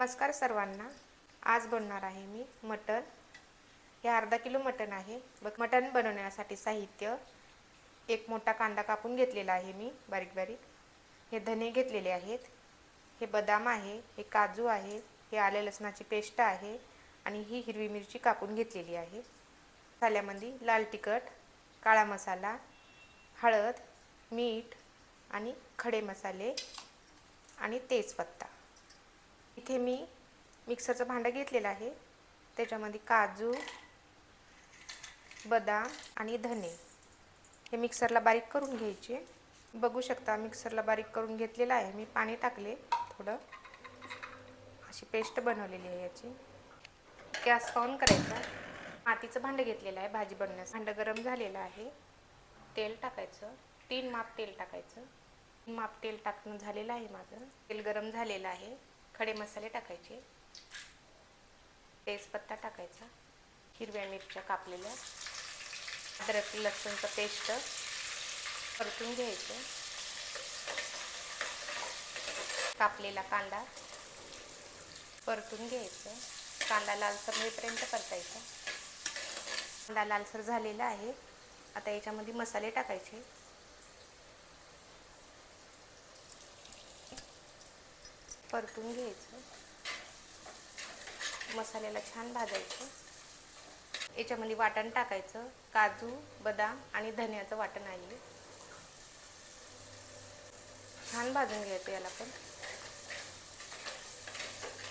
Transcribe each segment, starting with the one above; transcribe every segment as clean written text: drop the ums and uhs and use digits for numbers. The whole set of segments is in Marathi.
नमस्कार सर्वांना. आज बनवणार आहे मी मटण. हे अर्धा किलो मटण आहे. मटण बनवण्यासाठी साहित्य: एक मोठा कांदा कापून घेतलेला आहे मी बारीक बारीक. हे धने घेतलेले आहेत. हे बदाम आहे. हे काजू आहे. हे आले लसणाची पेस्ट आहे आणि ही हिरवी मिरची कापून घेतलेली आहे. मसाल्यामध्ये लाल तिखट, काळा मसाला, हळद, मीठ आणि खडे मसाले आणि तेजपत्ता. इथे मी मिक्सरचं भांडं घेतलेलं आहे. त्याच्यामध्ये काजू, बदाम आणि धने हे मिक्सरला बारीक करून घ्यायचे. बघू शकता मिक्सरला बारीक करून घेतलेलं आहे मी. पाणी टाकले थोडं. अशी पेस्ट बनवलेली आहे याची. गॅस ऑन करायचा. मातीचं भांडं घेतलेलं आहे भाजी बनवण्यास. भांडं गरम झालेलं आहे. तेल टाकायचं. 3 माप तेल टाकायचं. माप तेल टाकणं झालेलं आहे माझं. तेल गरम झालेलं आहे. खडे मसाले टाकायचे. तेजपत्ता टाकायचा. हिरव्या मिरच्या कापलेल्या, अद्रक लसूणचं पेस्ट परतून घ्यायचं. कापलेला कांदा परतून घ्यायचं. कांदा लालसर होईपर्यंत परतायचा. कांदा लालसर झालेला आहे. आता याच्यामध्ये मसाले टाकायचे. परतून घ्यायचं. मसाल्याला छान भाजायचं. याच्यामध्ये वाटण टाकायचं. काजू, बदाम आणि धन्याचं वाटण आहे. छान भाजून घ्यायचं. याला पण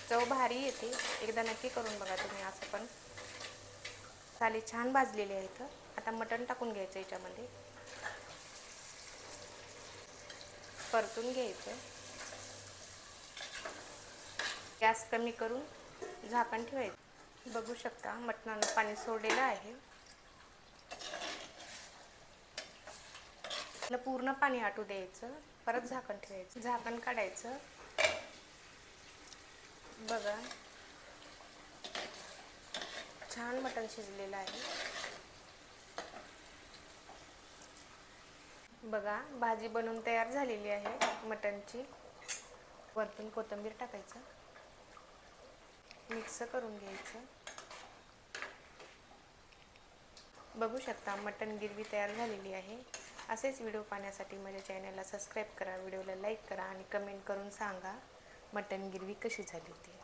चव भारी येते. एकदा नक्की करून बघा तुम्ही असं. पण मसाले छान भाजलेले आहेत. आता मटण टाकून घ्यायचं याच्यामध्ये. परतून घ्यायचं. गॅस कमी करून झाकण ठेवायचं. बघू शकता मटणानं पाणी सोडलेलं आहे. पूर्ण पाणी आटू द्यायचं. परत झाकण ठेवायचं. झाकण काढायचं. बघा छान मटण शिजलेलं आहे. बघा भाजी बनवून तयार झालेली आहे मटणची. वरतून कोथिंबीर टाकायचं. मिक्स करून घ्यायचं. बघू शकता मटण गिरवी तयार झालेली आहे. असेच व्हिडिओ पाहण्यासाठी माझ्या चॅनलला सबस्क्राईब करा, व्हिडिओला लाईक करा आणि कमेंट करून सांगा मटण गिरवी कशी झाली ती.